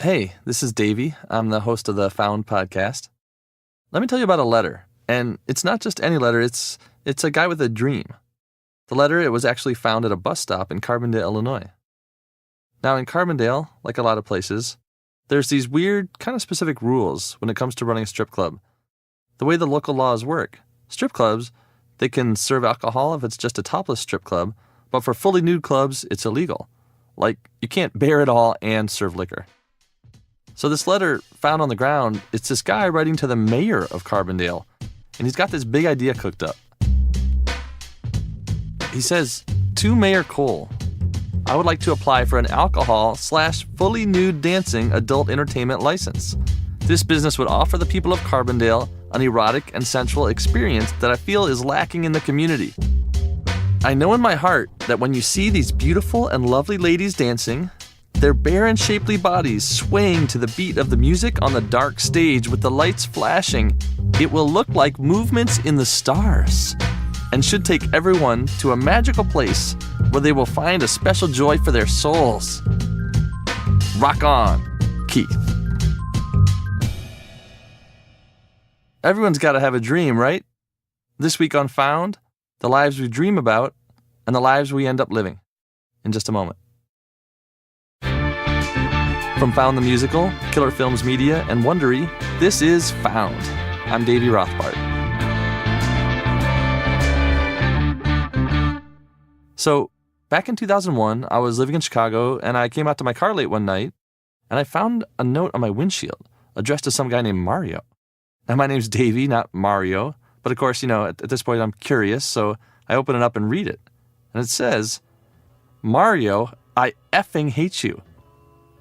Hey, this is Davy. I'm the host of the Found podcast. Let me tell you about a letter. And it's not just any letter, it's a guy with a dream. The letter, it was actually found at a bus stop in Carbondale, Illinois. Now in Carbondale, like a lot of places, there's these weird, kind of specific rules when it comes to running a strip club. The way the local laws work, strip clubs, they can serve alcohol if it's just a topless strip club, but for fully nude clubs, it's illegal. Like, you can't bear it all and serve liquor. So this letter found on the ground, it's this guy writing to the mayor of Carbondale, and he's got this big idea cooked up. He says, "To Mayor Cole, I would like to apply for an alcohol/fully nude dancing adult entertainment license. This business would offer the people of Carbondale an erotic and sensual experience that I feel is lacking in the community. I know in my heart that when you see these beautiful and lovely ladies dancing, their bare and shapely bodies swaying to the beat of the music on the dark stage with the lights flashing, it will look like movements in the stars, and should take everyone to a magical place where they will find a special joy for their souls. Rock on, Keith." Everyone's got to have a dream, right? This week on Found, the lives we dream about and the lives we end up living. In just a moment. From Found the Musical, Killer Films Media, and Wondery, this is Found. I'm Davy Rothbart. So, back in 2001, I was living in Chicago, and I came out to my car late one night, and I found a note on my windshield addressed to some guy named Mario. Now, my name's Davy, not Mario, but of course, at this point, I'm curious, so I open it up and read it. And it says, "Mario, I effing hate you.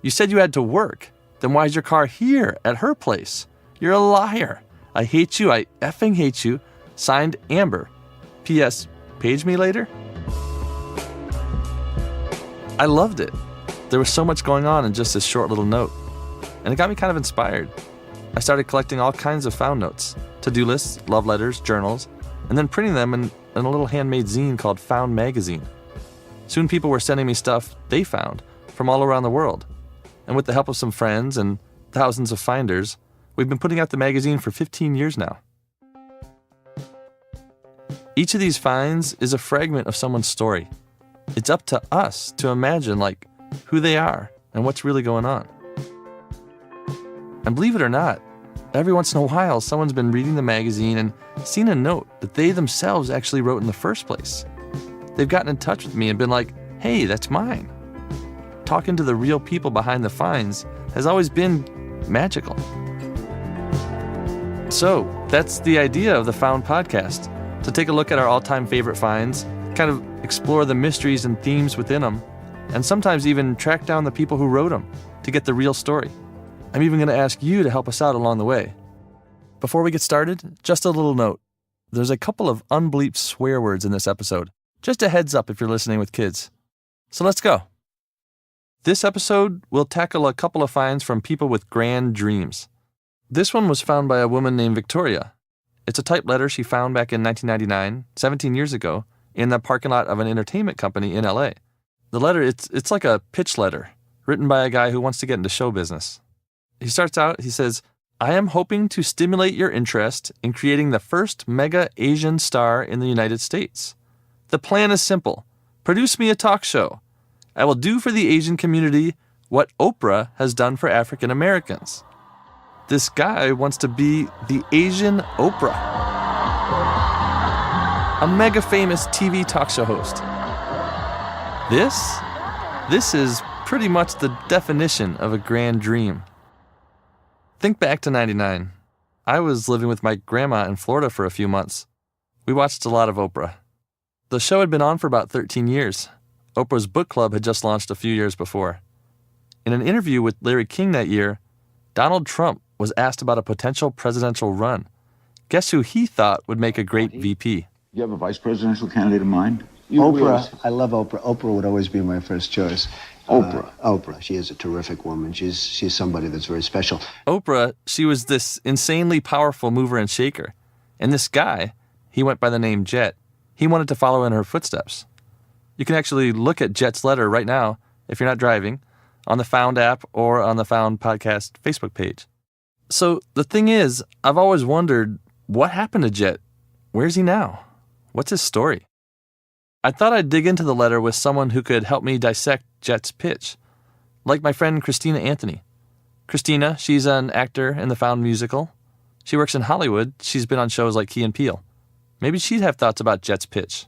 You said you had to work. Then why is your car here at her place? You're a liar. I hate you. I effing hate you. Signed, Amber. P.S. Page me later?" I loved it. There was so much going on in just this short little note. And it got me kind of inspired. I started collecting all kinds of found notes, to-do lists, love letters, journals, and then printing them in a little handmade zine called Found Magazine. Soon people were sending me stuff they found from all around the world. And with the help of some friends and thousands of finders, we've been putting out the magazine for 15 years now. Each of these finds is a fragment of someone's story. It's up to us to imagine, who they are and what's really going on. And believe it or not, every once in a while, someone's been reading the magazine and seen a note that they themselves actually wrote in the first place. They've gotten in touch with me and been like, "Hey, that's mine." Talking to the real people behind the finds has always been magical. So, that's the idea of the Found podcast, to take a look at our all-time favorite finds, kind of explore the mysteries and themes within them, and sometimes even track down the people who wrote them to get the real story. I'm even going to ask you to help us out along the way. Before we get started, just a little note. There's a couple of unbleeped swear words in this episode. Just a heads up if you're listening with kids. So let's go. This episode will tackle a couple of finds from people with grand dreams. This one was found by a woman named Victoria. It's a typed letter she found back in 1999, 17 years ago, in the parking lot of an entertainment company in LA. The letter, it's like a pitch letter, written by a guy who wants to get into show business. He starts out, he says, "I am hoping to stimulate your interest in creating the first mega Asian star in the United States. The plan is simple. Produce me a talk show. I will do for the Asian community what Oprah has done for African Americans." This guy wants to be the Asian Oprah, a mega famous TV talk show host. This is pretty much the definition of a grand dream. Think back to 99. I was living with my grandma in Florida for a few months. We watched a lot of Oprah. The show had been on for about 13 years. Oprah's book club had just launched a few years before. In an interview with Larry King that year, Donald Trump was asked about a potential presidential run. Guess who he thought would make a great VP? You have a vice presidential candidate in mind? Oprah. I love Oprah. Oprah would always be my first choice. Oprah. Oprah. She is a terrific woman. She's somebody that's very special. Oprah, she was this insanely powerful mover and shaker. And this guy, he went by the name Jet. He wanted to follow in her footsteps. You can actually look at Jet's letter right now, if you're not driving, on the Found app or on the Found Podcast Facebook page. So the thing is, I've always wondered, what happened to Jet? Where's he now? What's his story? I thought I'd dig into the letter with someone who could help me dissect Jet's pitch, like my friend Christina Anthony. Christina, she's an actor in the Found musical. She works in Hollywood. She's been on shows like Key and Peele. Maybe she'd have thoughts about Jet's pitch.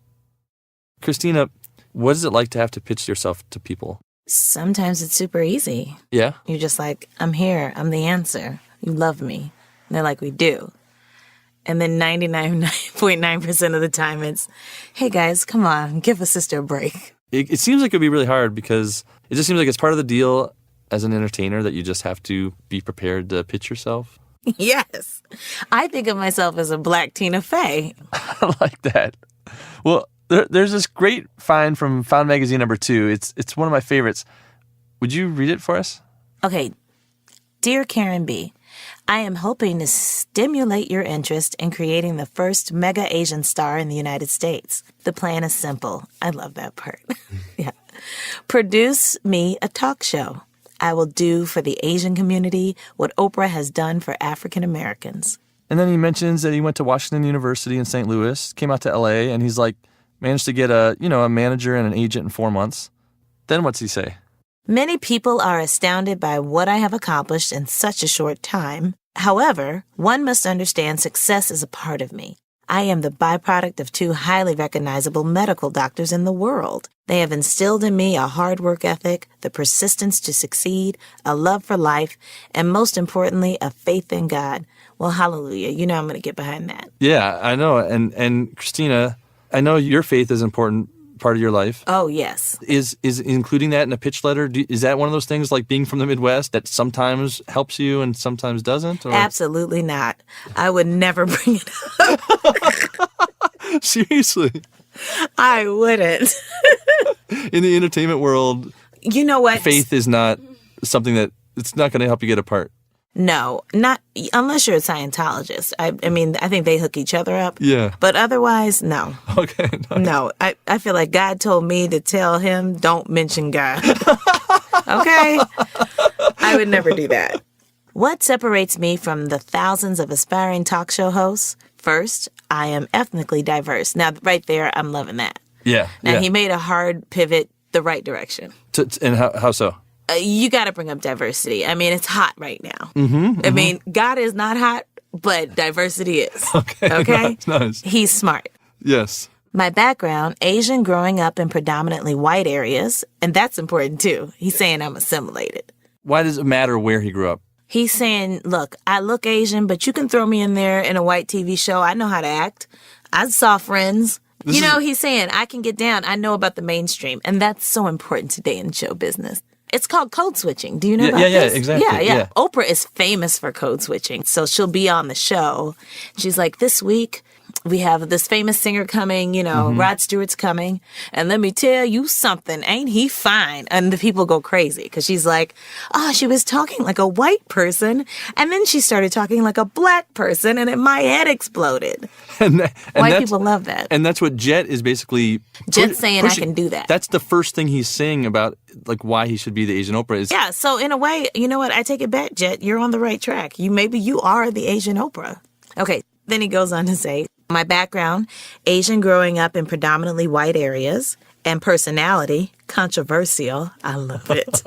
Christina, what is it like to have to pitch yourself to people? Sometimes it's super easy. Yeah? You're just like, I'm here. I'm the answer. You love me. And they're like, we do. And then 99.9% of the time it's, hey guys, come on, give a sister a break. It seems like it would be really hard because it just seems like it's part of the deal as an entertainer that you just have to be prepared to pitch yourself. Yes. I think of myself as a black Tina Fey. I like that. Well, there's this great find from Found Magazine #2. It's one of my favorites. Would you read it for us? Okay. Dear Karen B., I am hoping to stimulate your interest in creating the first mega Asian star in the United States. The plan is simple. I love that part. Yeah. Produce me a talk show. I will do for the Asian community what Oprah has done for African Americans. And then he mentions that he went to Washington University in St. Louis, came out to L.A., and he's like, managed to get a manager and an agent in 4 months. Then what's he say? Many people are astounded by what I have accomplished in such a short time. However, one must understand success is a part of me. I am the byproduct of 2 highly recognizable medical doctors in the world. They have instilled in me a hard work ethic, the persistence to succeed, a love for life, and most importantly, a faith in God. Well, hallelujah. You know I'm going to get behind that. Yeah, I know. And Christina, I know your faith is an important part of your life. Oh, yes. Is including that in a pitch letter, is that one of those things like being from the Midwest that sometimes helps you and sometimes doesn't? Or? Absolutely not. I would never bring it up. Seriously? I wouldn't. In the entertainment world, you know what? Faith is not something that, it's not going to help you get a part. No, not unless you're a Scientologist. I mean, I think they hook each other up. Yeah. But otherwise, no. Okay. Nice. No, I feel like God told me to tell him, don't mention God. Okay? I would never do that. What separates me from the thousands of aspiring talk show hosts? First, I am ethnically diverse. Now, right there, I'm loving that. Yeah. Now, he made a hard pivot the right direction. And how so? You got to bring up diversity. I mean, it's hot right now. I mean, God is not hot, but diversity is. Okay? Nice. He's smart. Yes. My background, Asian growing up in predominantly white areas, and that's important too. He's saying I'm assimilated. Why does it matter where he grew up? He's saying, look, I look Asian, but you can throw me in there in a white TV show. I know how to act. I saw Friends. He's saying I can get down. I know about the mainstream, and that's so important today in show business. It's called code switching. Do you know about this? Yeah, exactly. Yeah. Oprah is famous for code switching. So she'll be on the show. She's like, this week we have this famous singer coming, Rod Stewart's coming. And let me tell you something, ain't he fine? And the people go crazy because she's like, she was talking like a white person. And then she started talking like a black person and my head exploded. And white people love that. And that's what Jet is basically... Jet's saying I can do that. That's the first thing he's saying about like why he should be the Asian Oprah is... Yeah, so in a way, you know what? I take it back, Jet. You're on the right track. Maybe you are the Asian Oprah. Okay, then he goes on to say, my background, Asian growing up in predominantly white areas, and personality, controversial, I love it,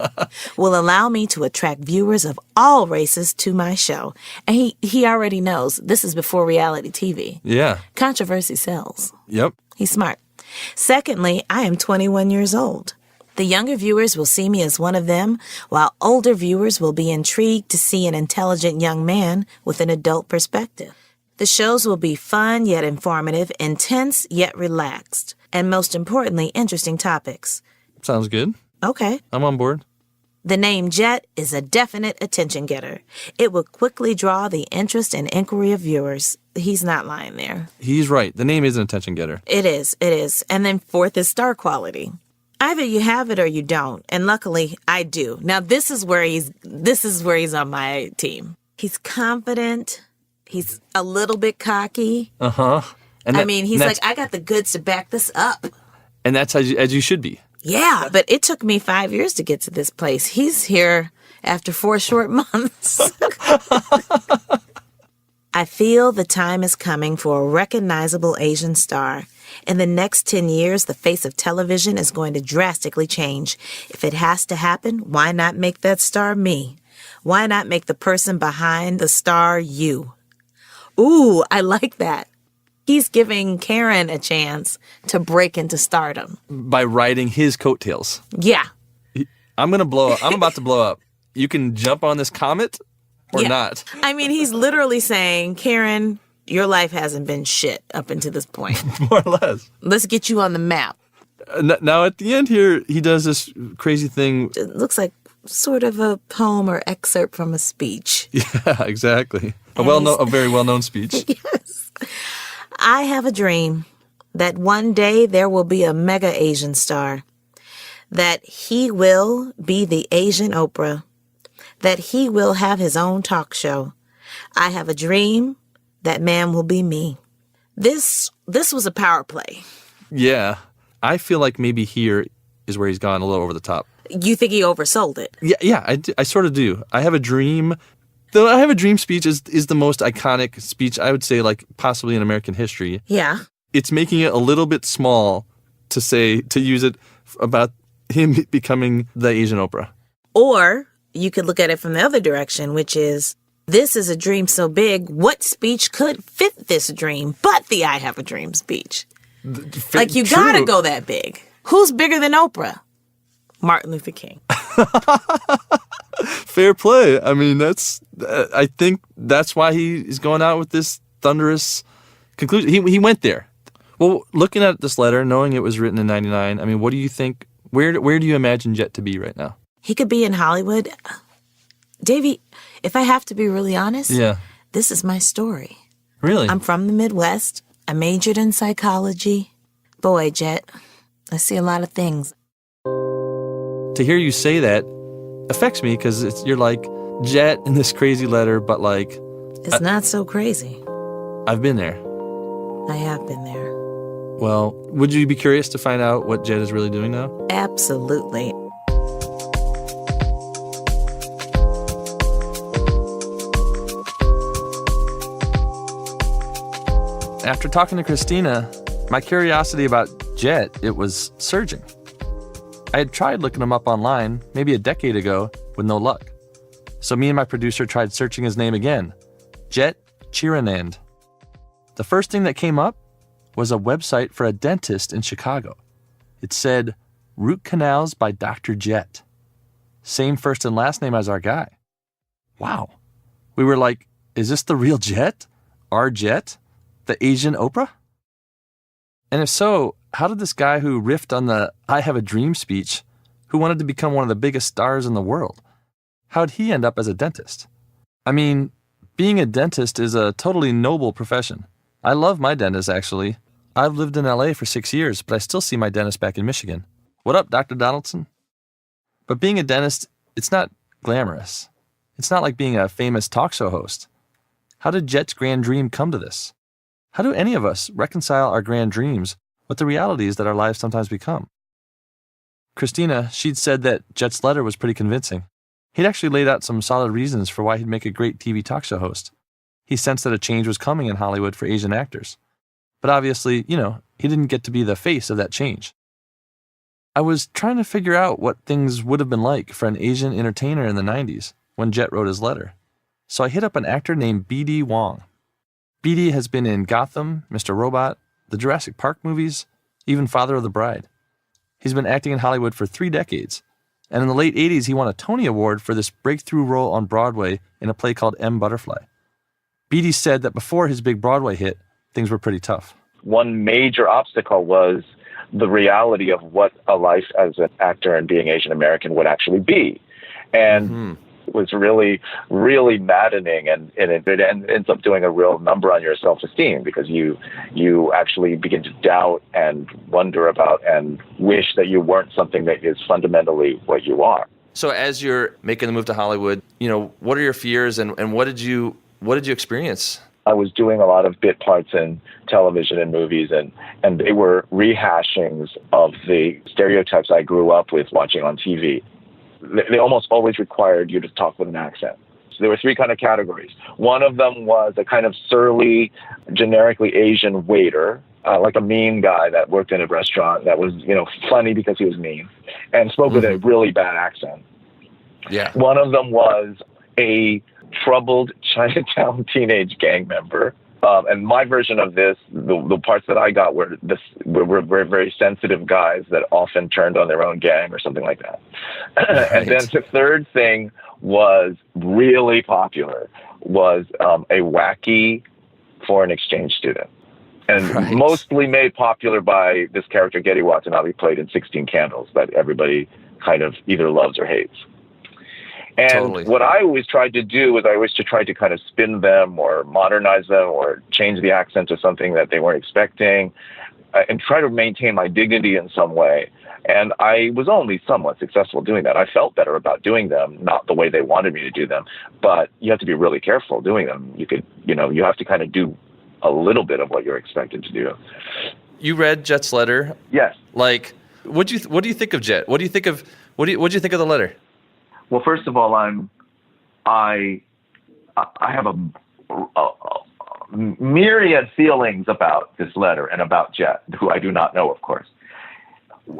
will allow me to attract viewers of all races to my show. And he already knows this is before reality TV. Yeah. Controversy sells. Yep. He's smart. Secondly, I am 21 years old. The younger viewers will see me as one of them, while older viewers will be intrigued to see an intelligent young man with an adult perspective. The shows will be fun yet informative, intense yet relaxed, and most importantly, interesting topics. Sounds good. Okay. I'm on board. The name Jet is a definite attention getter. It will quickly draw the interest and inquiry of viewers. He's not lying there. He's right. The name is an attention getter. It is. And then fourth is star quality. Either you have it or you don't. And luckily, I do. Now, this is where he's on my team. He's confident. He's a little bit cocky. Uh-huh. He's like, I got the goods to back this up. And that's as you should be. Yeah, but it took me 5 years to get to this place. He's here after 4 short months. I feel the time is coming for a recognizable Asian star. In the next 10 years, the face of television is going to drastically change. If it has to happen, why not make that star me? Why not make the person behind the star you? Ooh, I like that. He's giving Karen a chance to break into stardom. By riding his coattails. Yeah. I'm about to blow up. You can jump on this comet or not. I mean, he's literally saying, Karen, your life hasn't been shit up until this point. More or less. Let's get you on the map. Now, at the end here, he does this crazy thing. It looks like sort of a poem or excerpt from a speech. Yeah, exactly. A very well-known speech. Yes. I have a dream that one day there will be a mega Asian star, that he will be the Asian Oprah, that he will have his own talk show. I have a dream that man will be me. This was a power play. Yeah. I feel like maybe here is where he's gone a little over the top. You think he oversold it? Yeah, I sort of do. I have a dream. The I have a dream speech is the most iconic speech, I would say, like possibly in American history. Yeah. It's making it a little bit small to use it about him becoming the Asian Oprah. Or you could look at it from the other direction, which is, this is a dream so big, what speech could fit this dream but the I have a dream speech? Like, you gotta go that big. Who's bigger than Oprah? Martin Luther King. Fair play. I mean, I think that's why he is going out with this thunderous conclusion. He went there. Well, looking at this letter, knowing it was written in 99, I mean, what do you think? Where do you imagine Jet to be right now? He could be in Hollywood. Davy, if I have to be really honest, this is my story. Really? I'm from the Midwest. I majored in psychology. Boy, Jet, I see a lot of things. To hear you say that affects me because you're like Jet in this crazy letter, but like... It's not so crazy. I've been there. I have been there. Well, would you be curious to find out what Jet is really doing now? Absolutely. After talking to Christina, my curiosity about Jet, it was surging. I had tried looking him up online maybe a decade ago with no luck. So me and my producer tried searching his name again, Jet Chiranand. The first thing that came up was a website for a dentist in Chicago. It said, Root Canals by Dr. Jet. Same first and last name as our guy. Wow. We were like, is this the real Jet? Our Jet? The Asian Oprah? And if so, how did this guy who riffed on the I Have a Dream speech, who wanted to become one of the biggest stars in the world, how'd he end up as a dentist? I mean, being a dentist is a totally noble profession. I love my dentist, actually. I've lived in LA for 6 years, but I still see my dentist back in Michigan. What up, Dr. Donaldson? But being a dentist, it's not glamorous. It's not like being a famous talk show host. How did Jet's grand dream come to this? How do any of us reconcile our grand dreams with the realities that our lives sometimes become? Christina, she'd said that Jet's letter was pretty convincing. He'd actually laid out some solid reasons for why he'd make a great TV talk show host. He sensed that a change was coming in Hollywood for Asian actors. But obviously, he didn't get to be the face of that change. I was trying to figure out what things would have been like for an Asian entertainer in the 90s when Jet wrote his letter. So I hit up an actor named B.D. Wong. B.D. has been in Gotham, Mr. Robot, the Jurassic Park movies, even Father of the Bride. He's been acting in Hollywood for 3 decades. And in the late 80s, he won a Tony Award for this breakthrough role on Broadway in a play called M. Butterfly. B.D. said that before his big Broadway hit, things were pretty tough. One major obstacle was the reality of what a life as an actor and being Asian American would actually be. And it was really, really maddening, and it ends up doing a real number on your self-esteem because you actually begin to doubt and wonder about and wish that you weren't something that is fundamentally what you are. So as you're making the move to Hollywood, what are your fears and what did you experience? I was doing a lot of bit parts in television and movies, and they were rehashings of the stereotypes I grew up with watching on TV. They almost always required you to talk with an accent. So there were three kind of categories. One of them was a kind of surly, generically Asian waiter, like a mean guy that worked in a restaurant that was, funny because he was mean and spoke with a really bad accent. Yeah. One of them was a troubled Chinatown teenage gang member. And my version of this, the parts that I got were very sensitive guys that often turned on their own gang or something like that. Right. And then the third thing was really popular, was a wacky foreign exchange student. And mostly made popular by this character, Getty Watanabe, played in 16 Candles, that everybody kind of either loves or hates. And what I always tried to do was I always tried to kind of spin them or modernize them or change the accent to something that they weren't expecting and try to maintain my dignity in some way. And I was only somewhat successful doing that. I felt better about doing them, not the way they wanted me to do them, but you have to be really careful doing them. You have to kind of do a little bit of what you're expected to do. You read Jet's letter? Yes. Like, what do you think of Jet? What do you think of the letter? Well, first of all, I have a myriad feelings about this letter and about Jet, who I do not know, of course.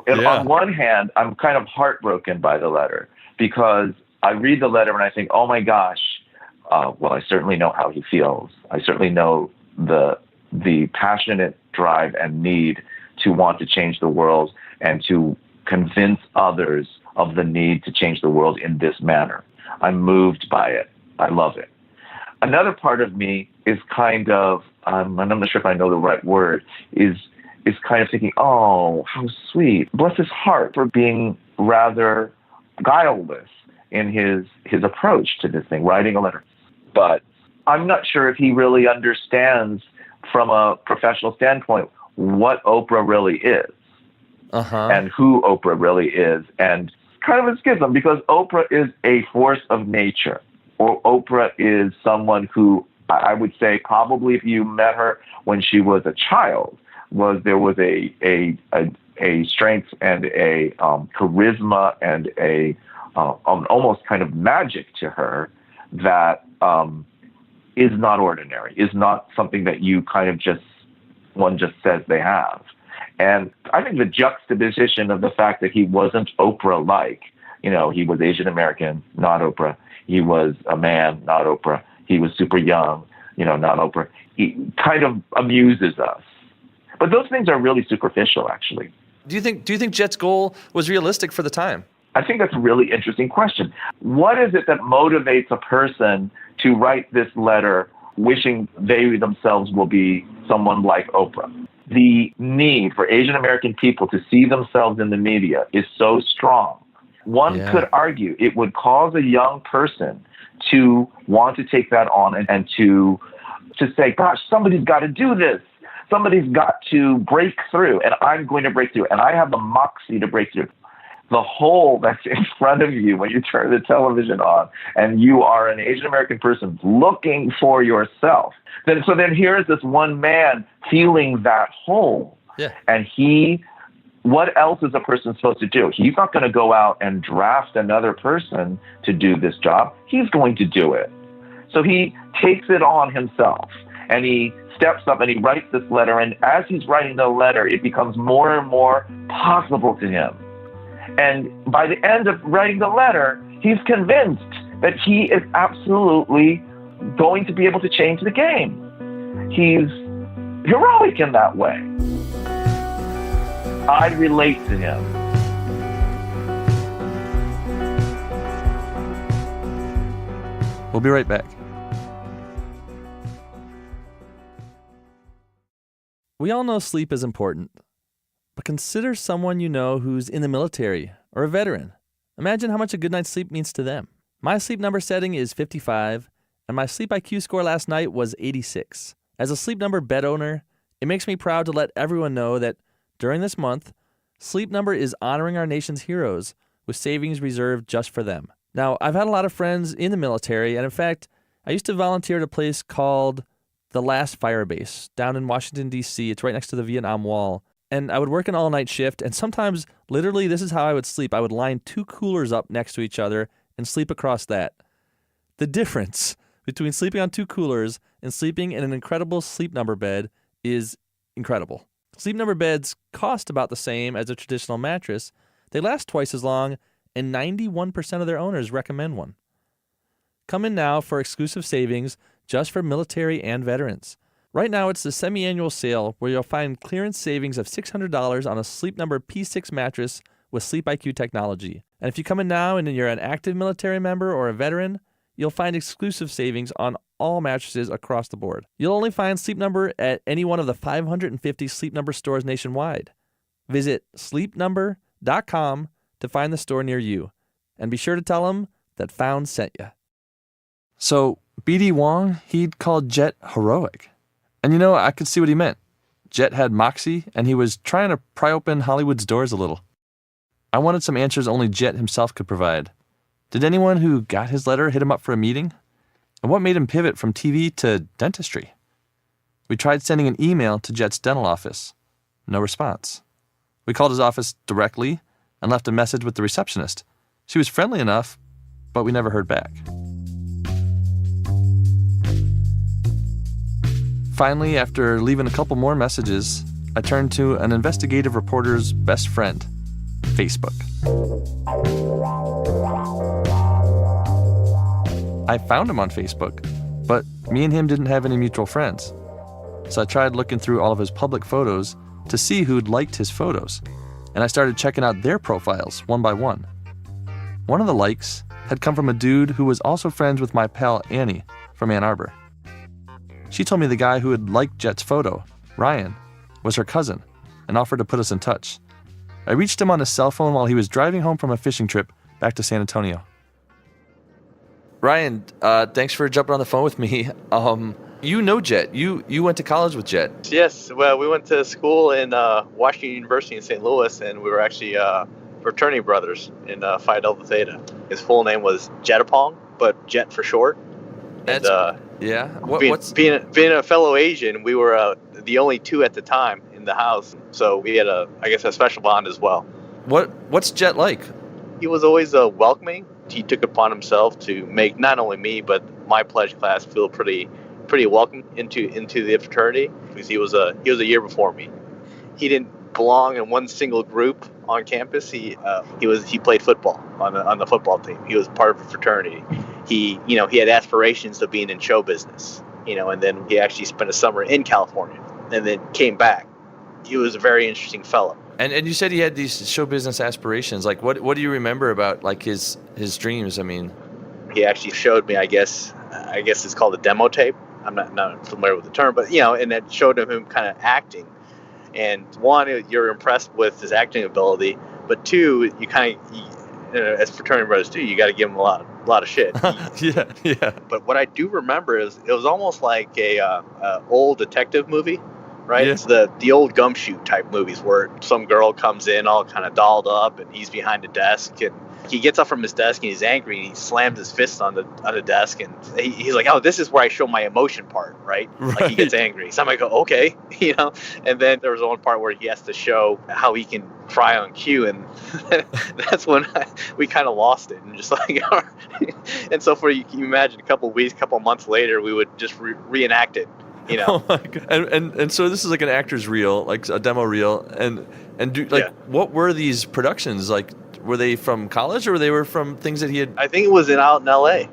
And on one hand, I'm kind of heartbroken by the letter because I read the letter and I think, oh my gosh, well, I certainly know how he feels. I certainly know the passionate drive and need to want to change the world and to convince others of the need to change the world in this manner. I'm moved by it. I love it. Another part of me is kind of, I'm not sure if I know the right word, is kind of thinking, oh, how sweet. Bless his heart for being rather guileless in his approach to this thing, writing a letter. But I'm not sure if he really understands from a professional standpoint what Oprah really is and who Oprah really is. And kind of a schism because Oprah is a force of nature, or Oprah is someone who I would say probably if you met her when she was a child, there was a strength and a charisma and a almost kind of magic to her that is not ordinary, is not something that you kind of one just says they have. And I think the juxtaposition of the fact that he wasn't Oprah-like, he was Asian American, not Oprah. He was a man, not Oprah. He was super young, not Oprah. He kind of amuses us. But those things are really superficial, actually. Do you think Jet's goal was realistic for the time? I think that's a really interesting question. What is it that motivates a person to write this letter wishing they themselves will be someone like Oprah? The need for Asian American people to see themselves in the media is so strong. One could argue it would cause a young person to want to take that on and to say, gosh, somebody's got to do this. Somebody's got to break through, and I'm going to break through, and I have the moxie to break through. The hole that's in front of you when you turn the television on and you are an Asian American person looking for yourself. Then here's this one man feeling that hole. Yeah. And what else is a person supposed to do? He's not going to go out and draft another person to do this job. He's going to do it. So he takes it on himself and he steps up and he writes this letter. And as he's writing the letter, it becomes more and more possible to him. And by the end of writing the letter, he's convinced that he is absolutely going to be able to change the game. He's heroic in that way. I relate to him. We'll be right back. We all know sleep is important. But consider someone you know who's in the military or a veteran. Imagine how much a good night's sleep means to them. My sleep number setting is 55, and my sleep IQ score last night was 86. As a Sleep Number bed owner, it makes me proud to let everyone know that during this month, Sleep Number is honoring our nation's heroes with savings reserved just for them. Now, I've had a lot of friends in the military, and in fact, I used to volunteer at a place called the last fire base down in Washington, D.C. It's right next to the Vietnam Wall. And I would work an all-night shift, and sometimes, literally, this is how I would sleep. I would line 2 coolers up next to each other and sleep across that. The difference between sleeping on 2 coolers and sleeping in an incredible Sleep Number bed is incredible. Sleep Number beds cost about the same as a traditional mattress. They last twice as long, and 91% of their owners recommend one. Come in now for exclusive savings just for military and veterans. Right now, it's the semi-annual sale where you'll find clearance savings of $600 on a Sleep Number P6 mattress with Sleep IQ technology. And if you come in now and you're an active military member or a veteran, you'll find exclusive savings on all mattresses across the board. You'll only find Sleep Number at any one of the 550 Sleep Number stores nationwide. Visit sleepnumber.com to find the store near you. And be sure to tell them that Found sent you. So, B.D. Wong, he'd called Jet heroic. And I could see what he meant. Jet had moxie, and he was trying to pry open Hollywood's doors a little. I wanted some answers only Jet himself could provide. Did anyone who got his letter hit him up for a meeting? And what made him pivot from TV to dentistry? We tried sending an email to Jet's dental office. No response. We called his office directly and left a message with the receptionist. She was friendly enough, but we never heard back. Finally, after leaving a couple more messages, I turned to an investigative reporter's best friend, Facebook. I found him on Facebook, but me and him didn't have any mutual friends. So I tried looking through all of his public photos to see who'd liked his photos, and I started checking out their profiles one by one. One of the likes had come from a dude who was also friends with my pal Annie from Ann Arbor. She told me the guy who had liked Jet's photo, Ryan, was her cousin and offered to put us in touch. I reached him on his cell phone while he was driving home from a fishing trip back to San Antonio. Ryan, thanks for jumping on the phone with me. You know Jet. You went to college with Jet. Yes, well, we went to school in Washington University in St. Louis, and we were actually fraternity brothers in Phi Delta Theta. His full name was Jetapong, but Jet for short. And, yeah. Being a fellow Asian, we were the only 2 at the time in the house, so we had a special bond as well. What's Jet like? He was always welcoming. He took upon himself to make not only me but my pledge class feel pretty welcome into the fraternity, because he was a year before me. He didn't belong in one single group on campus. He played football on the football team. He was part of a fraternity. He had aspirations of being in show business, and then he actually spent a summer in California and then came back. He was a very interesting fellow. And you said he had these show business aspirations. Like, what do you remember about like his dreams? I mean, he actually showed me, I guess it's called a demo tape. I'm not familiar with the term, but and it showed him kind of acting. And one, you're impressed with his acting ability, but 2, you kind of, as fraternity brothers too, you got to give him a lot of shit. Yeah. But what I do remember is it was almost like a old detective movie, right? Yeah. It's the old Gumshoe type movies where some girl comes in all kind of dolled up, and he's behind a desk, and he gets up from his desk and he's angry and he slams his fist on the desk, and he's like, "Oh, this is where I show my emotion part," right? Like he gets angry. So I go, "Okay," And then there was one part where he has to show how he can cry on cue, and that's when we kind of lost it, and just like, and so you can imagine a couple weeks, couple months later, we would just reenact it. Oh my God. And so this is like an actor's reel, like a demo reel, and what were these productions like? Were they from college, or they were from things that he had? I think it was out in L.A.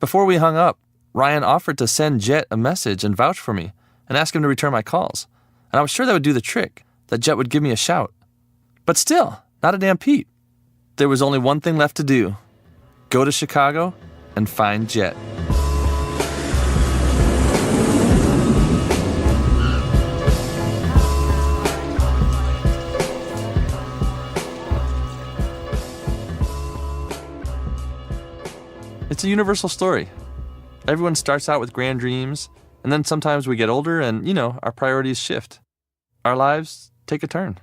Before we hung up, Ryan offered to send Jet a message and vouch for me and ask him to return my calls. And I was sure that would do the trick, that Jet would give me a shout. But still, not a damn peep. There was only one thing left to do. Go to Chicago and find Jet. It's a universal story. Everyone starts out with grand dreams, and then sometimes we get older and, our priorities shift. Our lives take a turn.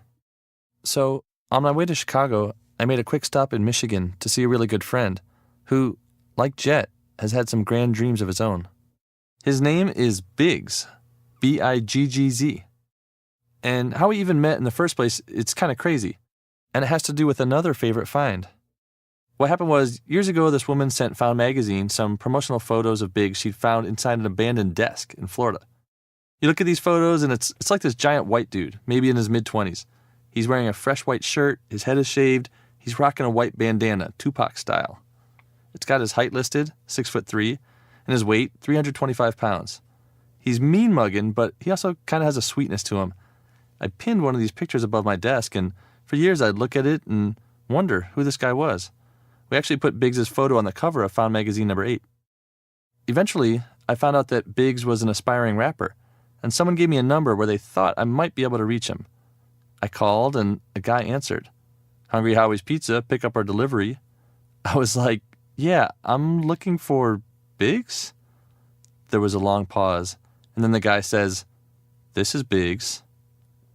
So, on my way to Chicago, I made a quick stop in Michigan to see a really good friend who, like Jet, has had some grand dreams of his own. His name is Biggs, Biggz. And how we even met in the first place, it's kind of crazy. And it has to do with another favorite find. What happened was, years ago, this woman sent Found Magazine some promotional photos of Biggs she'd found inside an abandoned desk in Florida. You look at these photos, and it's like this giant white dude, maybe in his mid-20s. He's wearing a fresh white shirt, his head is shaved, he's rocking a white bandana, Tupac style. It's got his height listed, 6'3", and his weight, 325 pounds. He's mean-mugging, but he also kind of has a sweetness to him. I pinned one of these pictures above my desk, and for years I'd look at it and wonder who this guy was. We actually put Biggs' photo on the cover of Found Magazine number 8. Eventually, I found out that Biggs was an aspiring rapper, and someone gave me a number where they thought I might be able to reach him. I called, and a guy answered. Hungry Howie's Pizza, pick up our delivery. I was like, yeah, I'm looking for Biggs? There was a long pause, and then the guy says, this is Biggs.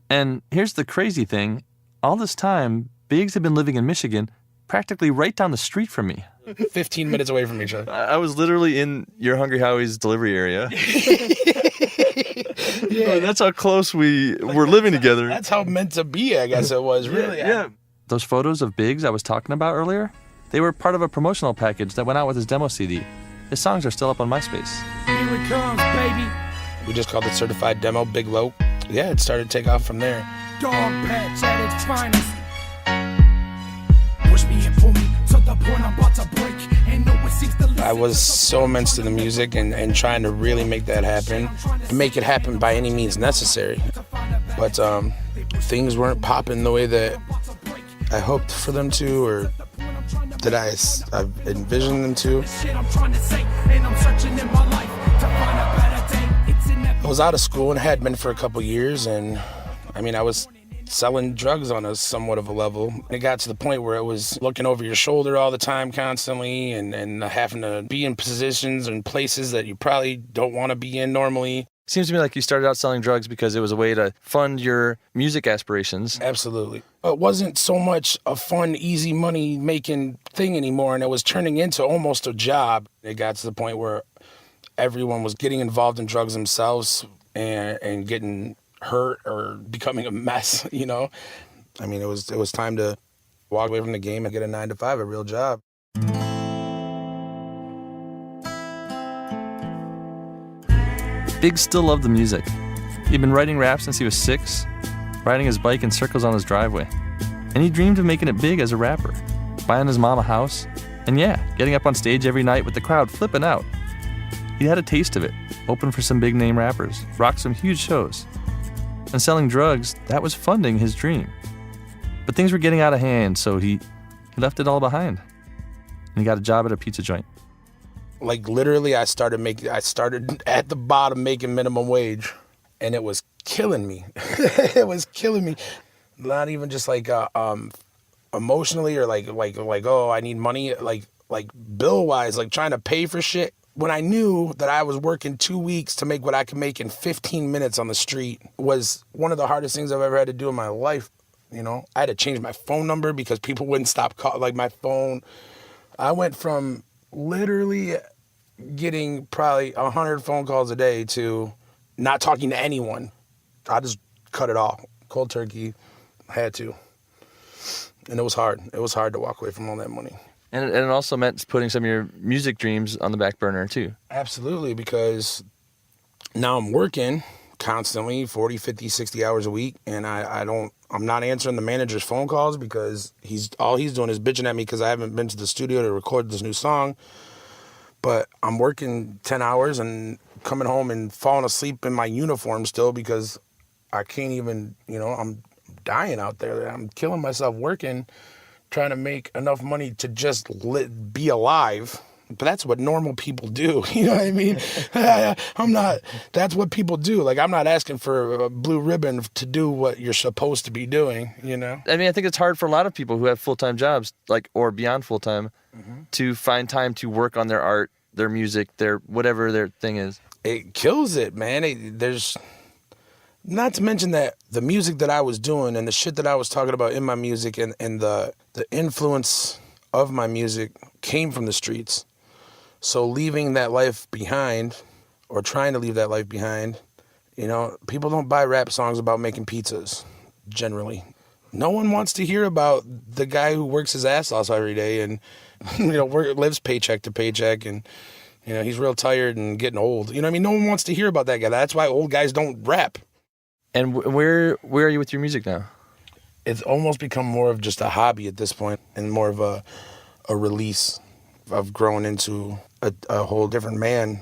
And here's the crazy thing. All this time, Biggs had been living in Michigan, practically right down the street from me. 15 minutes away from each other. I was literally in your Hungry Howie's delivery area. Yeah. That's how close we were living together. That's how meant to be, I guess it was, really. Yeah. Those photos of Biggs I was talking about earlier, they were part of a promotional package that went out with his demo CD. His songs are still up on MySpace. Here it comes, baby. We just called it Certified Demo, Big Low. Yeah, it started to take off from there. Dog patch at its finest. Push me and pull me to the point I'm about to break. And no one seems to listen. I was so immense to the music and trying to really make that happen. Make it happen by any means necessary. But things weren't popping the way that I hoped for them to, or that I envisioned them to. I was out of school and had been for a couple years, and I was selling drugs on a somewhat of a level. It got to the point where it was looking over your shoulder all the time constantly and having to be in positions and places that you probably don't want to be in normally. Seems to me like you started out selling drugs because it was a way to fund your music aspirations. Absolutely. It wasn't so much a fun, easy money-making thing anymore, and it was turning into almost a job. It got to the point where everyone was getting involved in drugs themselves and getting hurt or becoming a mess, you know? It was time to walk away from the game and get a 9-to-5, a real job. Biggs still loved the music. He'd been writing rap since he was 6, riding his bike in circles on his driveway. And he dreamed of making it big as a rapper, buying his mom a house, and getting up on stage every night with the crowd flipping out. He had a taste of it, opened for some big-name rappers, rocked some huge shows. And selling drugs, that was funding his dream. But things were getting out of hand, so he left it all behind. And he got a job at a pizza joint. Like literally I started at the bottom making minimum wage, and it was killing me. It was killing me. Not even just like emotionally or like oh, I need money, like bill wise, like trying to pay for shit. When I knew that I was working 2 weeks to make what I could make in 15 minutes on the street was one of the hardest things I've ever had to do in my life. You know, I had to change my phone number because people wouldn't stop calling, like my phone. I went from literally getting probably 100 phone calls a day to not talking to anyone. I just cut it off, cold turkey. I had to. And it was hard. It was hard to walk away from all that money. And it also meant putting some of your music dreams on the back burner, too. Absolutely, because now I'm working constantly, 40, 50, 60 hours a week, and I'm not answering the manager's phone calls because all he's doing is bitching at me because I haven't been to the studio to record this new song. But I'm working 10 hours and coming home and falling asleep in my uniform still because I can't even, I'm dying out there. I'm killing myself working, trying to make enough money to just be alive. But that's what normal people do. You know what I mean? That's what people do. Like, I'm not asking for a blue ribbon to do what you're supposed to be doing, you know? I think it's hard for a lot of people who have full-time jobs, or beyond full-time, to find time to work on their art, their music, their whatever their thing is. It kills it, man. There's... Not to mention that the music that I was doing and the shit that I was talking about in my music and the influence of my music came from the streets. So leaving that life behind or trying to leave that life behind. You know, people don't buy rap songs about making pizzas, generally. No one wants to hear about the guy who works his ass off every day and, lives paycheck to paycheck, and, he's real tired and getting old. You know what I mean? No one wants to hear about that guy. That's why old guys don't rap. And where are you with your music now? It's almost become more of just a hobby at this point, and more of a release. I've grown into a whole different man,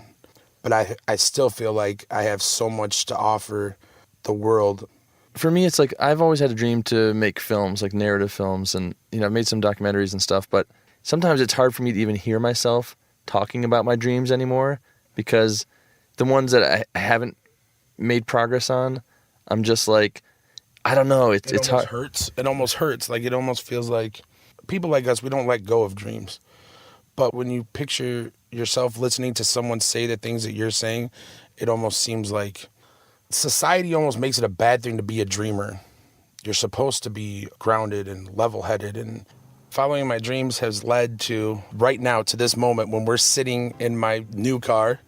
but I still feel like I have so much to offer the world. For me, it's like I've always had a dream to make films, like narrative films, and I've made some documentaries and stuff, but sometimes it's hard for me to even hear myself talking about my dreams anymore, because the ones that I haven't made progress on, I'm just like, I don't know, it's hard. It almost hurts. Like, it almost feels like people like us, we don't let go of dreams. But when you picture yourself listening to someone say the things that you're saying, it almost seems like society almost makes it a bad thing to be a dreamer. You're supposed to be grounded and level-headed, and following my dreams has led to, right now, to this moment when we're sitting in my new car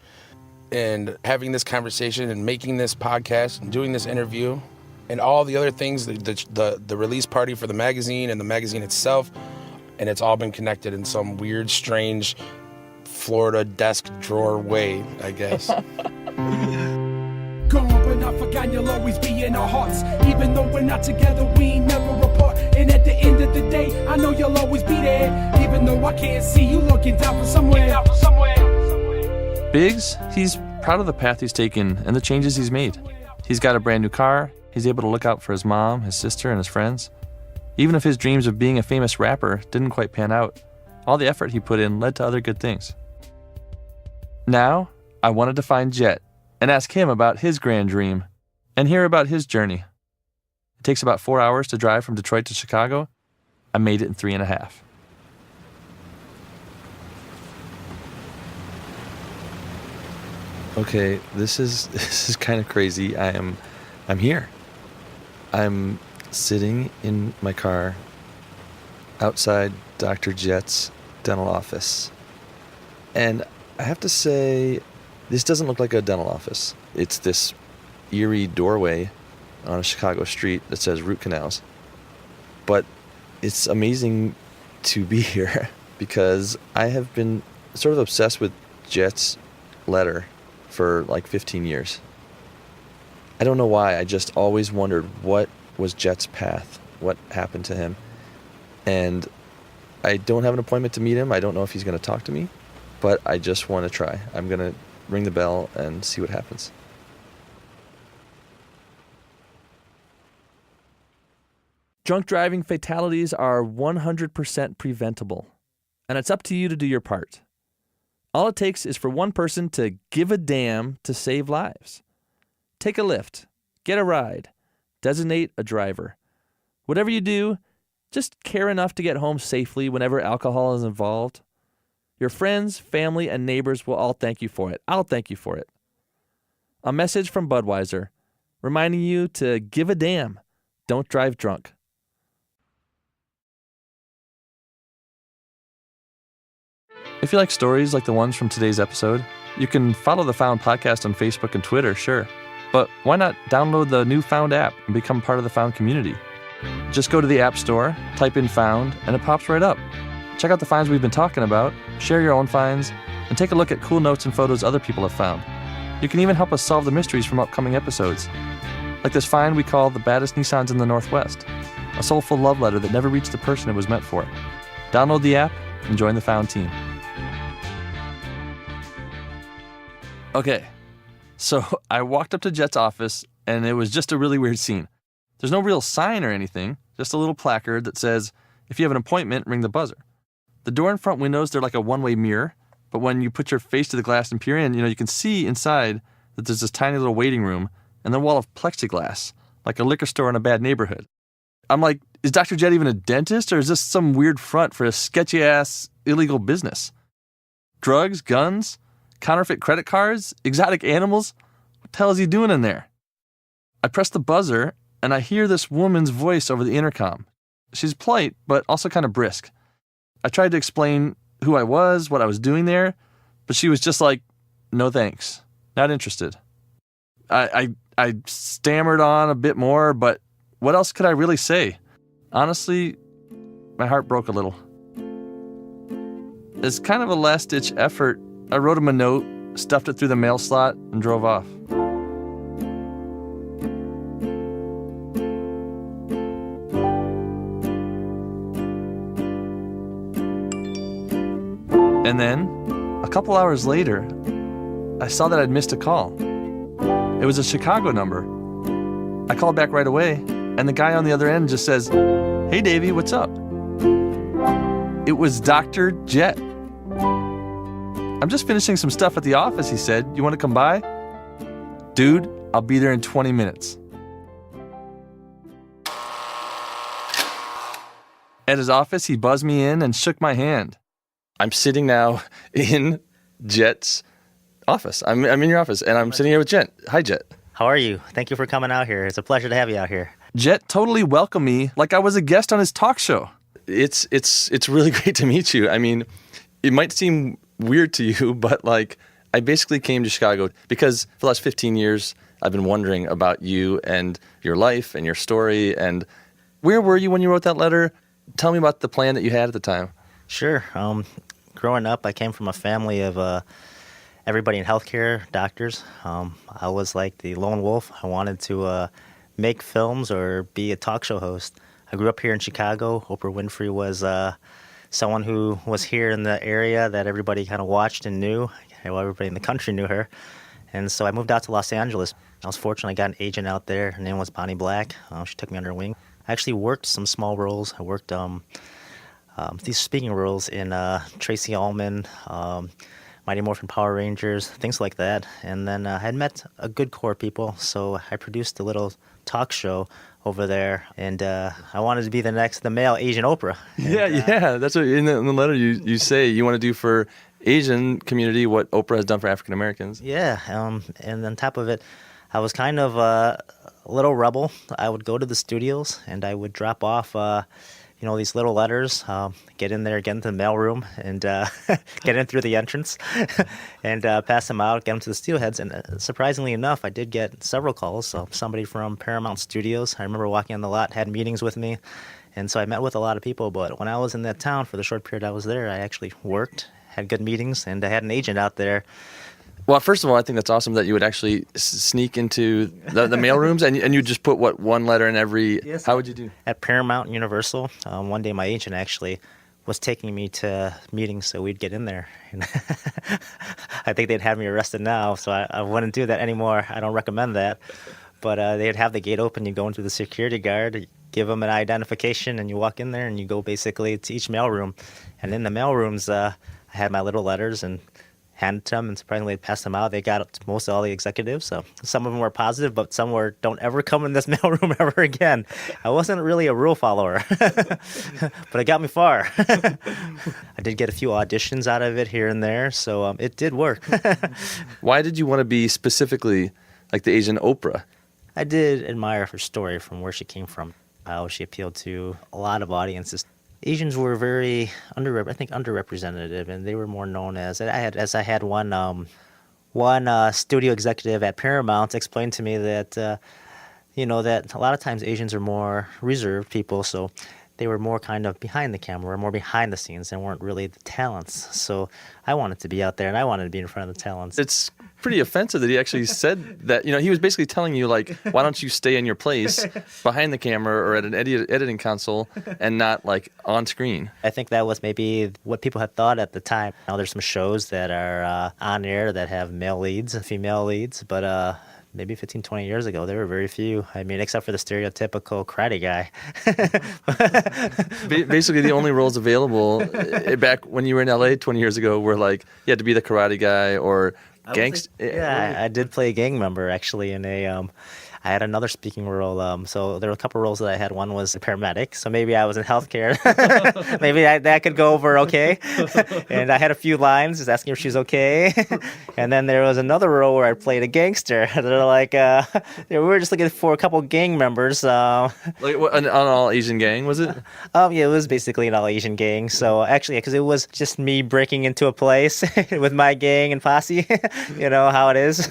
and having this conversation and making this podcast and doing this interview and all the other things, the release party for the magazine and the magazine itself, and it's all been connected in some weird, strange Florida desk drawer way, I guess. Gone but not forgotten, you'll always be in our hearts. Even though we're not together, we ain't never apart. And at the end of the day, I know you'll always be there. Even though I can't see you looking down from somewhere. Biggs, he's proud of the path he's taken and the changes he's made. He's got a brand new car. He's able to look out for his mom, his sister, and his friends. Even if his dreams of being a famous rapper didn't quite pan out, all the effort he put in led to other good things. Now, I wanted to find Jet and ask him about his grand dream and hear about his journey. It takes about 4 hours to drive from Detroit to Chicago. I made it in 3.5. Okay, this is kind of crazy. I'm here. I'm sitting in my car outside Dr. Jet's dental office. And I have to say, this doesn't look like a dental office. It's this eerie doorway on a Chicago street that says root canals. But it's amazing to be here because I have been sort of obsessed with Jet's letter for like 15 years. I don't know why. I just always wondered what was Jet's path, what happened to him. And I don't have an appointment to meet him. I don't know if he's going to talk to me, but I just want to try. I'm going to ring the bell and see what happens. Drunk driving fatalities are 100% preventable, and it's up to you to do your part. All it takes is for one person to give a damn to save lives. Take a lift, get a ride, designate a driver. Whatever you do, just care enough to get home safely whenever alcohol is involved. Your friends, family, and neighbors will all thank you for it. I'll thank you for it. A message from Budweiser, reminding you to give a damn. Don't drive drunk. If you like stories like the ones from today's episode, you can follow the Found Podcast on Facebook and Twitter, sure. But why not download the new Found app and become part of the Found community? Just go to the App Store, type in Found, and it pops right up. Check out the finds we've been talking about, share your own finds, and take a look at cool notes and photos other people have found. You can even help us solve the mysteries from upcoming episodes. Like this find we call The Baddest Nissans in the Northwest, a soulful love letter that never reached the person it was meant for. Download the app and join the Found team. Okay, so I walked up to Jet's office, and it was just a really weird scene. There's no real sign or anything, just a little placard that says, if you have an appointment, ring the buzzer. The door and front windows, they're like a one-way mirror, but when you put your face to the glass and peer in, you can see inside that there's this tiny little waiting room and then a wall of plexiglass, like a liquor store in a bad neighborhood. I'm like, is Dr. Jet even a dentist, or is this some weird front for a sketchy-ass illegal business? Drugs, guns, counterfeit credit cards, exotic animals? What the hell is he doing in there? I press the buzzer, and I hear this woman's voice over the intercom. She's polite, but also kind of brisk. I tried to explain who I was, what I was doing there, but she was just like, no thanks. Not interested. I stammered on a bit more, but what else could I really say? Honestly, my heart broke a little. As kind of a last-ditch effort, I wrote him a note, stuffed it through the mail slot, and drove off. And then, a couple hours later, I saw that I'd missed a call. It was a Chicago number. I called back right away, and the guy on the other end just says, "Hey, Davy, what's up?" It was Dr. Jet. "I'm just finishing some stuff at the office," he said. "You want to come by?" "Dude, I'll be there in 20 minutes. At his office, he buzzed me in and shook my hand. I'm sitting now in Jet's office. I'm in your office, and I'm sitting here with Jet. Hi, Jet. How are you? Thank you for coming out here. It's a pleasure to have you out here. Jet totally welcomed me like I was a guest on his talk show. It's really great to meet you. I mean, it might seem weird to you, but like I basically came to Chicago because for the last 15 years, I've been wondering about you and your life and your story. And where were you when you wrote that letter? Tell me about the plan that you had at the time. Sure. Growing up, I came from a family of everybody in healthcare, doctors. I was like the lone wolf. I wanted to make films or be a talk show host. I grew up here in Chicago. Oprah Winfrey was someone who was here in the area that everybody kind of watched and knew. Well, everybody in the country knew her. And so I moved out to Los Angeles. I was fortunate I got an agent out there. Her name was Bonnie Black. She took me under her wing. I actually worked some small roles. I worked these speaking roles in Tracy Ullman, Mighty Morphin Power Rangers, things like that. And then I had met a good core of people, so I produced a little talk show over there, and I wanted to be the male Asian Oprah. And, Yeah. That's what in the letter you say you want to do for Asian community what Oprah has done for African Americans. Yeah, and on top of it, I was kind of a little rebel. I would go to the studios, and I would drop off these little letters, get in there, get into the mailroom, and get in through the entrance, and pass them out, get them to the steelheads. And surprisingly enough, I did get several calls. So somebody from Paramount Studios, I remember walking on the lot, had meetings with me, and so I met with a lot of people. But when I was in that town for the short period I was there, I actually worked, had good meetings, and I had an agent out there. Well, first of all, I think that's awesome that you would actually sneak into the mail rooms and you just put, one letter in every... Yes. How would you do? At Paramount and Universal, one day my agent actually was taking me to meetings so we'd get in there. And I think they'd have me arrested now, so I wouldn't do that anymore. I don't recommend that. But they'd have the gate open, you go into the security guard, give them an identification, and you walk in there and you go basically to each mail room. And in the mail rooms, I had my little letters and handed to them, and surprisingly they passed them out. They got to most all the executives, so some of them were positive, but some were, "Don't ever come in this mailroom ever again." I wasn't really a rule follower, but it got me far. I did get a few auditions out of it here and there, so it did work. Why did you want to be specifically like the Asian Oprah? I did admire her story from where she came from, how she appealed to a lot of audiences. Asians were very underrepresented, and they were more known as. I had one studio executive at Paramount explain to me that that a lot of times Asians are more reserved people, so they were more kind of behind the camera, more behind the scenes, and weren't really the talents. So I wanted to be out there, and I wanted to be in front of the talents. It's pretty offensive that he actually said that. He was basically telling you, like, why don't you stay in your place behind the camera or at an editing console and not, like, on screen? I think that was maybe what people had thought at the time. Now there's some shows that are on air that have male leads and female leads, but maybe 15, 20 years ago, there were very few. I mean, except for the stereotypical karate guy. Basically, the only roles available back when you were in LA 20 years ago were, like, you had to be the karate guy or gangster. I did play a gang member, actually, in a... I had another speaking role. So there were a couple roles that I had. One was a paramedic, so maybe I was in healthcare. Maybe that could go over okay. And I had a few lines, just asking if she was okay. And then there was another role where I played a gangster. They're like, we were just looking for a couple gang members. Like what, an all Asian gang, was it? Yeah, it was basically an all-Asian gang. So actually, because it was just me breaking into a place with my gang and posse, you know how it is.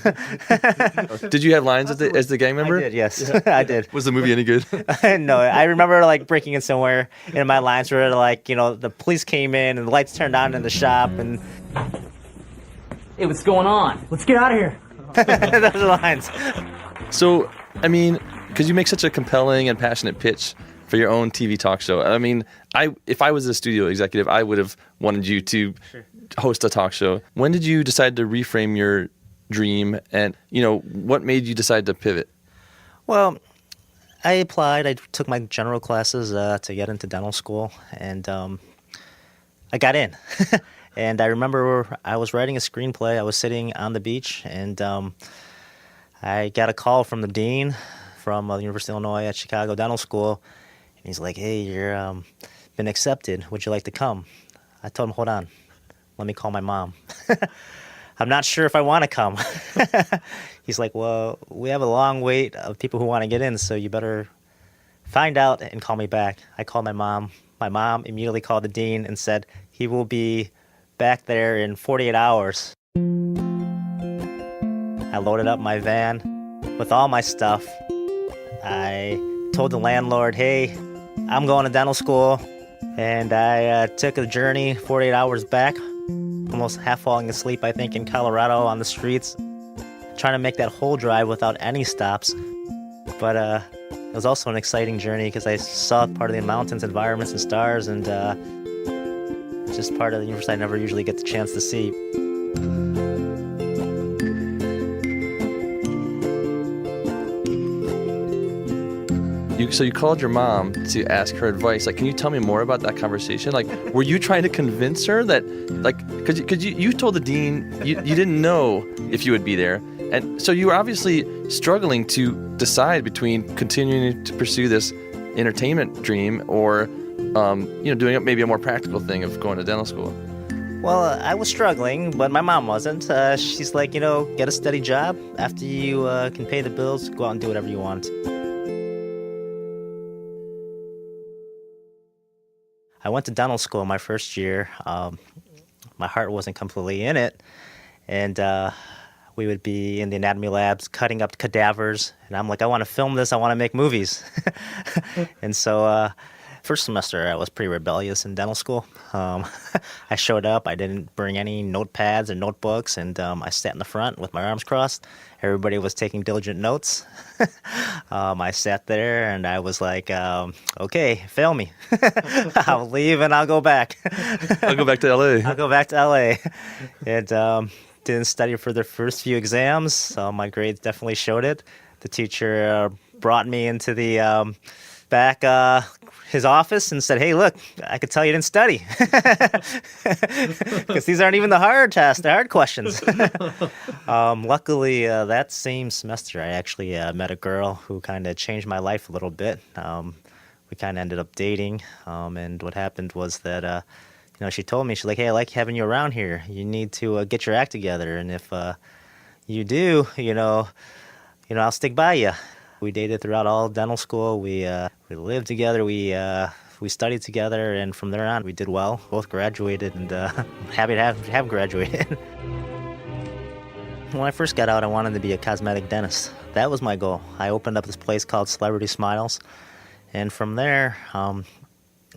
Did you have lines as the gang member? I did, yes. I did. Was the movie any good? No, I remember like breaking in somewhere, and my lines were like, you know, the police came in and the lights turned on in the shop, and Hey, what's going on? Let's get out of here. those are the lines. So, I mean, because you make such a compelling and passionate pitch for your own TV talk show. I mean, if I was a studio executive, I would have wanted you to host a talk show. When did you decide to reframe your dream, and, you know, what made you decide to pivot? Well, I applied. I took my general classes to get into dental school, and I got in. And I remember I was writing a screenplay. I was sitting on the beach, and I got a call from the dean from the University of Illinois at Chicago Dental School. And he's like, hey, you're been accepted. Would you like to come? I told him, hold on. Let me call my mom. I'm not sure if I want to come. He's like, well, we have a long wait of people who want to get in, so you better find out and call me back. I called my mom. My mom immediately called the dean and said he will be back there in 48 hours. I loaded up my van with all my stuff. I told the landlord, hey, I'm going to dental school. And I took a journey 48 hours back, almost half falling asleep, I think, in Colorado on the streets, trying to make that whole drive without any stops. But it was also an exciting journey because I saw part of the mountains, environments, and stars, and just part of the universe I never usually get the chance to see. So you called your mom to ask her advice. Like, can you tell me more about that conversation? Like, were you trying to convince her that, like, because you told the dean you didn't know if you would be there, and so you were obviously struggling to decide between continuing to pursue this entertainment dream or, doing maybe a more practical thing of going to dental school. Well, I was struggling, but my mom wasn't. She's like, get a steady job. After you can pay the bills, go out and do whatever you want. I went to dental school my first year. My heart wasn't completely in it. And we would be in the anatomy labs cutting up cadavers. And I'm like, I want to film this. I want to make movies. And so first semester, I was pretty rebellious in dental school. I showed up. I didn't bring any notepads or notebooks. And I sat in the front with my arms crossed. Everybody was taking diligent notes. I sat there and I was like, okay, fail me. I'll leave and I'll go back. I'll go back to L.A. I'll go back to L.A. And didn't study for the first few exams. So my grades definitely showed it. The teacher brought me into the back his office and said, hey, look, I could tell you didn't study. Because these aren't even the hard tests, the hard questions. Luckily, that same semester, I actually met a girl who kind of changed my life a little bit. We kind of ended up dating. And what happened was that, she told me, she's like, hey, I like having you around here. You need to get your act together. And if you do, I'll stick by you. We dated throughout all dental school. We lived together. We studied together, and from there on, we did well. Both graduated, and I'm happy to have graduated. When I first got out, I wanted to be a cosmetic dentist. That was my goal. I opened up this place called Celebrity Smiles, and from there,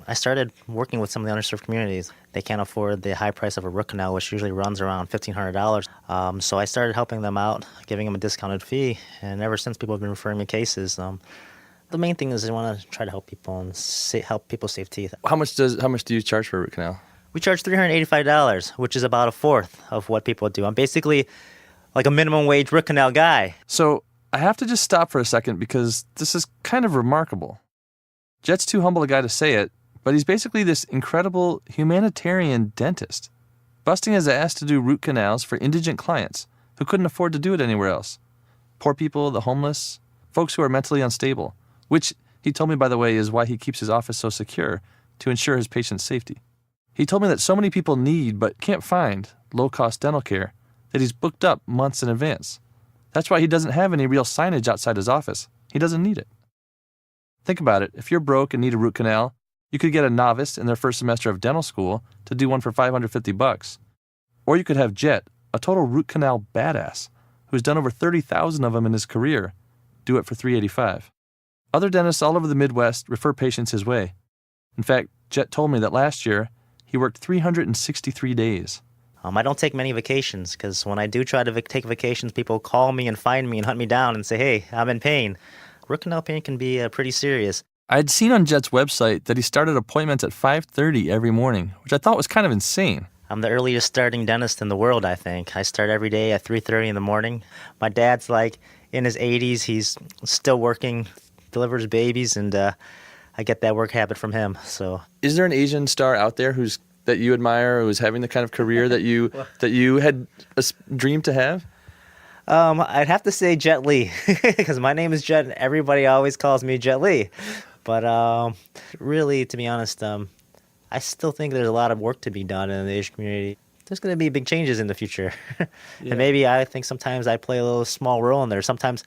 I started working with some of the underserved communities. They can't afford the high price of a root canal, which usually runs around $1,500. So I started helping them out, giving them a discounted fee, and ever since, people have been referring me cases. The main thing is I want to try to help people and help people save teeth. How much do you charge for a root canal? We charge $385, which is about a fourth of what people do. I'm basically like a minimum wage root canal guy. So I have to just stop for a second because this is kind of remarkable. Jet's too humble a guy to say it, but he's basically this incredible humanitarian dentist, busting his ass to do root canals for indigent clients who couldn't afford to do it anywhere else. Poor people, the homeless, folks who are mentally unstable, which he told me, by the way, is why he keeps his office so secure, to ensure his patients' safety. He told me that so many people need but can't find low-cost dental care that he's booked up months in advance. That's why he doesn't have any real signage outside his office. He doesn't need it. Think about it. If you're broke and need a root canal, you could get a novice in their first semester of dental school to do one for $550. Or you could have Jet, a total root canal badass, who's done over 30,000 of them in his career, do it for $385. Other dentists all over the Midwest refer patients his way. In fact, Jet told me that last year, he worked 363 days. I don't take many vacations because when I do try to take vacations, people call me and find me and hunt me down and say, hey, I'm in pain. Root canal pain can be pretty serious. I'd seen on Jet's website that he started appointments at 5:30 every morning, which I thought was kind of insane. I'm the earliest starting dentist in the world, I think. I start every day at 3:30 in the morning. My dad's like in his 80s. He's still working, delivers babies, and I get that work habit from him. So, is there an Asian star out there that you admire, who's having the kind of career that you had dreamed to have? I'd have to say Jet Li, because my name is Jet and everybody always calls me Jet Li. But really, to be honest, I still think there's a lot of work to be done in the Asian community. There's going to be big changes in the future. Yeah. And maybe I think sometimes I play a little small role in there. Sometimes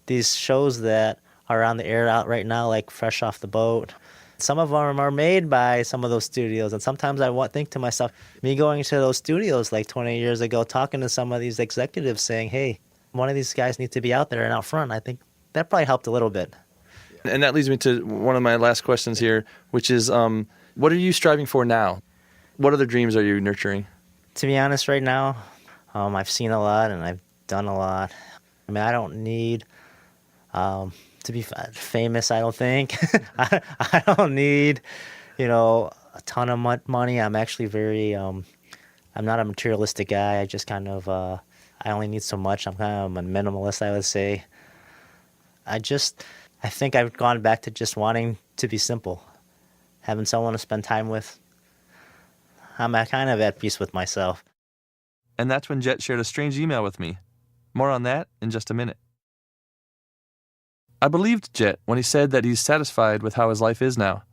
these shows that are on the air out right now, like Fresh Off the Boat, some of them are made by some of those studios. And sometimes I think to myself, me going to those studios like 20 years ago, talking to some of these executives saying, hey, one of these guys needs to be out there and out front. I think that probably helped a little bit. And that leads me to one of my last questions here, which is, what are you striving for now? What other dreams are you nurturing? To be honest, right now, I've seen a lot and I've done a lot. I mean, I don't need to be famous, I don't think. I don't need, a ton of money. I'm actually very, I'm not a materialistic guy. I just kind of, I only need so much. I'm kind of a minimalist, I would say. I think I've gone back to just wanting to be simple, having someone to spend time with. I'm kind of at peace with myself. And that's when Jet shared a strange email with me. More on that in just a minute. I believed Jet when he said that he's satisfied with how his life is now.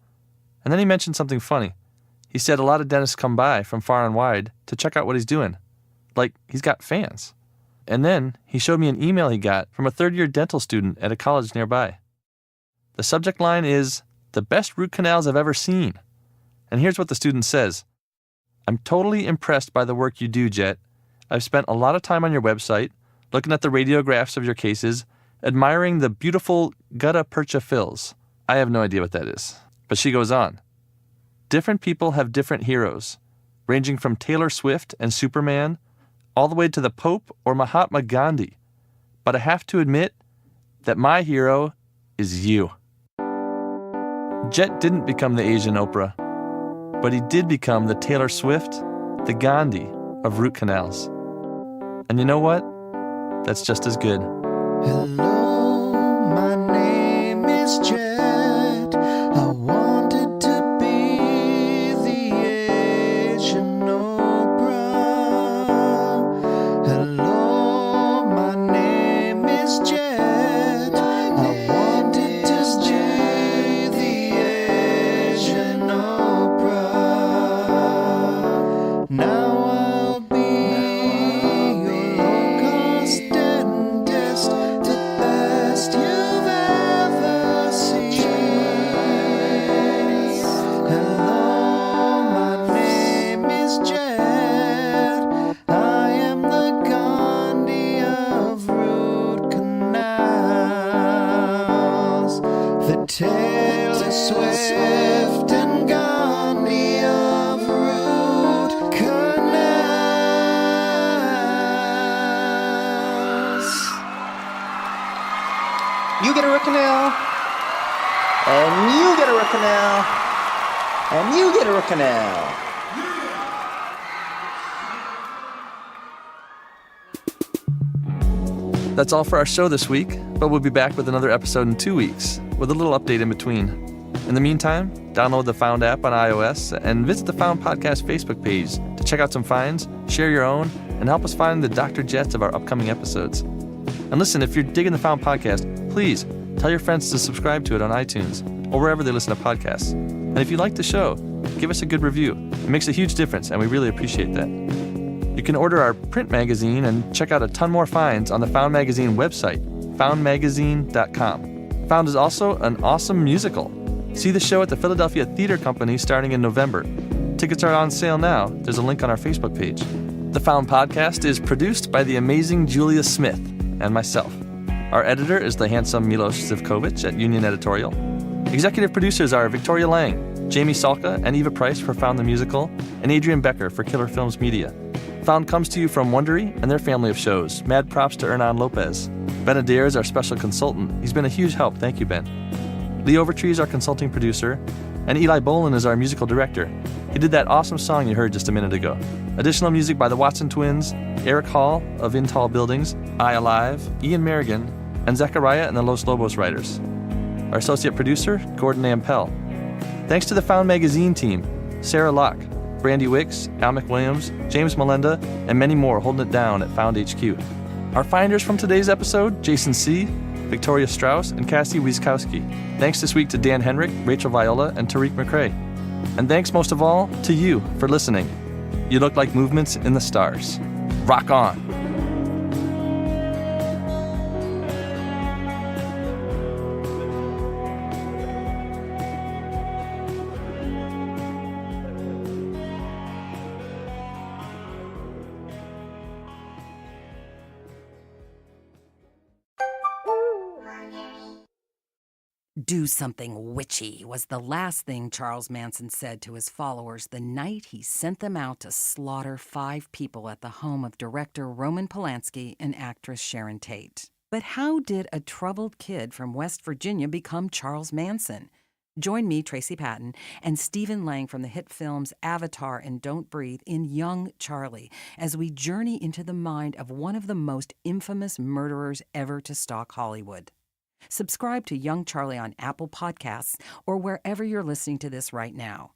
And then he mentioned something funny. He said a lot of dentists come by from far and wide to check out what he's doing. Like, he's got fans. And then he showed me an email he got from a third-year dental student at a college nearby. The subject line is, "The best root canals I've ever seen." And here's what the student says. "I'm totally impressed by the work you do, Jet. I've spent a lot of time on your website, looking at the radiographs of your cases, admiring the beautiful gutta percha fills." I have no idea what that is. But she goes on. "Different people have different heroes, ranging from Taylor Swift and Superman, all the way to the Pope or Mahatma Gandhi. But I have to admit that my hero is you." Jet didn't become the Asian Oprah, but he did become the Taylor Swift, the Gandhi of root canals. And you know what? That's just as good. Hello, my name is Jet. I wanted to be the Asian Oprah. Hello, my name is Jet. I wanted to be the Asian Oprah. Now I'll be your low-cost dentist, the best you've ever seen. Hello, my name is Jet. I am the Gandhi of root canals. The Taylor Swift and Gandhi of root canals. You get a root canal, and you get a root canal, and you get a root canal. That's all for our show this week, but we'll be back with another episode in 2 weeks, with a little update in between. In the meantime, download the Found app on iOS and visit the Found Podcast Facebook page to check out some finds, share your own, and help us find the Dr. Jets of our upcoming episodes. And listen, if you're digging the Found Podcast, please Tell your friends to subscribe to it on iTunes or wherever they listen to podcasts. And if you like the show, give us a good review. It makes a huge difference, and we really appreciate that. You can order our print magazine and check out a ton more finds on the Found Magazine website, foundmagazine.com. Found is also an awesome musical. See the show at the Philadelphia Theater Company starting in November. Tickets are on sale now. There's a link on our Facebook page. The Found Podcast is produced by the amazing Julia Smith and myself. Our editor is the handsome Milos Zivkovic at Union Editorial. Executive producers are Victoria Lang, Jamie Salka, and Eva Price for Found the Musical, and Adrian Becker for Killer Films Media. Found comes to you from Wondery and their family of shows. Mad props to Hernan Lopez. Ben Adair is our special consultant. He's been a huge help. Thank you, Ben. Lee Overtree is our consulting producer, and Eli Bolin is our musical director. He did that awesome song you heard just a minute ago. Additional music by the Watson Twins, Eric Hall of In Tall Buildings, I Alive, Ian Merrigan, and Zachariah and the Los Lobos writers. Our associate producer, Gordon Ampel. Thanks to the Found Magazine team, Sarah Locke, Brandy Wicks, Al McWilliams, James Melenda, and many more holding it down at Found HQ. Our finders from today's episode, Jason C., Victoria Strauss, and Cassie Wieskowski. Thanks this week to Dan Henrik, Rachel Viola, and Tariq McRae. And thanks most of all to you for listening. You look like movements in the stars. Rock on. Do something witchy was the last thing Charles Manson said to his followers the night he sent them out to slaughter 5 people at the home of director Roman Polanski and actress Sharon Tate. But how did a troubled kid from West Virginia become Charles Manson? Join me, Tracy Patton, and Stephen Lang from the hit films Avatar and Don't Breathe in Young Charlie as we journey into the mind of one of the most infamous murderers ever to stalk Hollywood. Subscribe to Young Charlie on Apple Podcasts or wherever you're listening to this right now.